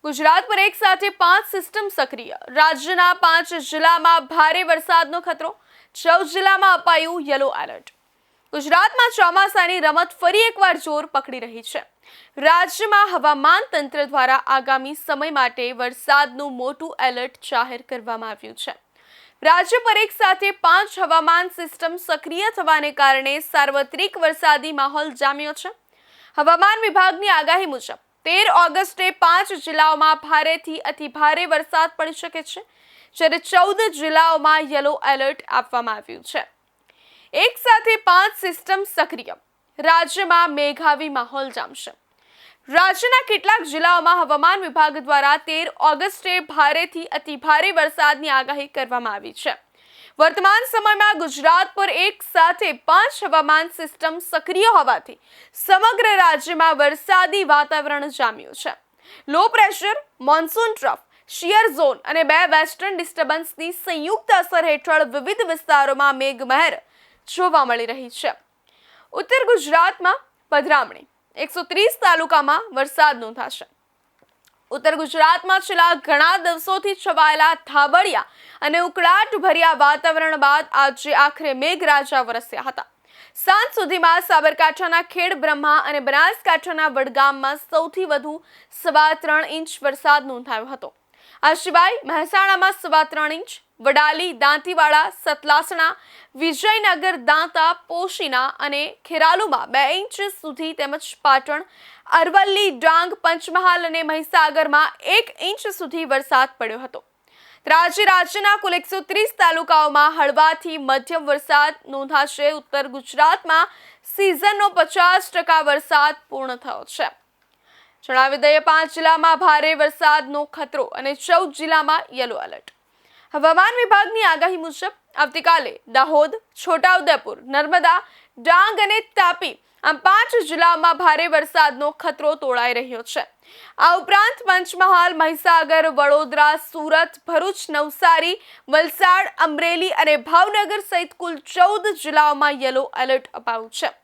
ગુજરાત પર એક સાથે 5 સિસ્ટમ સક્રિય. રાજ્યના 5 જિલ્લામાં ભારે વરસાદનો ખતરો. 14 જિલ્લામાં અપાયું યલો એલર્ટ. ગુજરાતમાં ચોમાસાની રમત ફરી એકવાર જોર પકડી રહી છે. રાજ્યમાં હવામાન તંત્ર દ્વારા આગામી સમય માટે વરસાદનું મોટું એલર્ટ જાહેર કરવામાં આવ્યું છે. રાજ્ય પર એક સાથે 5 હવામાન સિસ્ટમ સક્રિય થવાને કારણે સાર્વત્રિક વરસાદી માહોલ જામ્યો છે. હવામાન વિભાગની આગાહી મુજબ 13 ઓગસ્ટે 5 જિલ્લાઓમાં ભારેથી અતિ ભારે વરસાદ પડી શકે છે, જ્યારે 14 જિલ્લાઓમાં યલો એલર્ટ આપવામાં આવ્યું છે. એક સાથે 5 સિસ્ટમ સક્રિય. રાજ્યમાં મેઘાવી માહોલ જામશે. રાજ્યના કેટલાક જિલ્લાઓમાં હવામાન વિભાગ દ્વારા 13 ઓગસ્ટે ભારેથી અતિ ભારે વરસાદની આગાહી કરવામાં આવી છે. વર્તમાન સમયમાં ગુજરાત પર એક સાથે 5 હવામાન સિસ્ટમ સક્રિય હોવાથી સમગ્ર રાજ્યમાં વરસાદી વાતાવરણ જામ્યું છે. Low pressure, monsoon trough, shear zone અને 2 વેસ્ટર્ન ડિસ્ટર્બન્સની સંયુક્ત અસર હેઠળ વિવિધ વિસ્તારોમાં મેઘમહેર જોવા મળી રહી છે. ઉત્તર ગુજરાતમાં પધરામણી. 130 તાલુકામાં વરસાદ નોંધાશે. ઉત્તર ગુજરાતમાં છેલ્લા ઘણા દિવસોથી છવાયેલા ધાબળિયા અને ઉકળાટ ભર્યા વાતાવરણ બાદ આજે આખરે મેઘરાજા વરસ્યા હતા. સાંજ સુધીમાં સાબરકાંઠાના ખેડ બ્રહ્મા અને બનાસકાંઠાના વડગામમાં સૌથી વધુ 3.25 ઇંચ વરસાદ નોંધાયો હતો. આ સિવાય મહેસાણામાં 3.25 ઇંચ, વડાલી, દાંતીવાડા, સતલાસણા, વિજયનગર, દાંતા, પોશીના અને ખેરાલુમાં 2 ઇંચ સુધી તેમજ પાટણ, અરવલ્લી, ડાંગ, પંચમહાલ અને મહીસાગરમાં 1 ઇંચ સુધી વરસાદ પડ્યો હતો. રાજ્યના કુલ 130 તાલુકાઓમાં હળવાથી મધ્યમ વરસાદ નોંધાશે. ઉત્તર ગુજરાતમાં સિઝનનો 50% વરસાદ પૂર્ણ થયો છે. જણાવી દઈએ, 5 જિલ્લામાં ભારે વરસાદનો ખતરો અને 14 જિલ્લામાં યલો એલર્ટ. હવામાન વિભાગની આગાહી મુજબ આવતીકાલે દાહોદ, છોટાઉદેપુર, નર્મદા, ડાંગ અને તાપી આમ 5 જિલ્લાઓમાં ભારે વરસાદનો ખતરો તોળાઈ રહ્યો છે. આ ઉપરાંત પંચમહાલ, મહીસાગર, વડોદરા, સુરત, ભરૂચ, નવસારી, વલસાડ, અમરેલી અને ભાવનગર સહિત કુલ 14 જિલ્લાઓમાં યલો એલર્ટ અપાયું છે.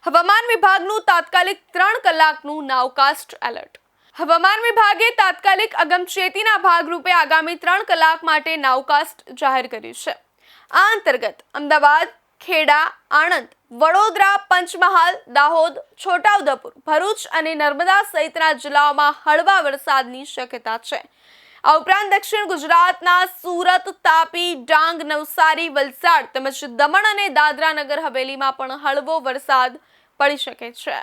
હવામાન વિભાગનું તાત્કાલિક 3 કલાકનું નાવકાસ્ટ એલર્ટ. હવામાન વિભાગે તાત્કાલિક અગમચેતીના ભાગરૂપે આગામી 3 કલાક માટે નાવકાસ્ટ જાહેર કર્યું છે. આ અંતર્ગત અમદાવાદ, ખેડા, આણંદ, વડોદરા, પંચમહાલ, દાહોદ, છોટાઉદેપુર, ભરૂચ અને નર્મદા સહિતના જિલ્લાઓમાં હળવા વરસાદની શક્યતા છે. આ ઉપરાંત દક્ષિણ ગુજરાતના સુરત, તાપી, ડાંગ, નવસારી, વલસાડ તેમજ દમણ અને દાદરા નગર હવેલીમાં પણ હળવો વરસાદ પડી શકે છે.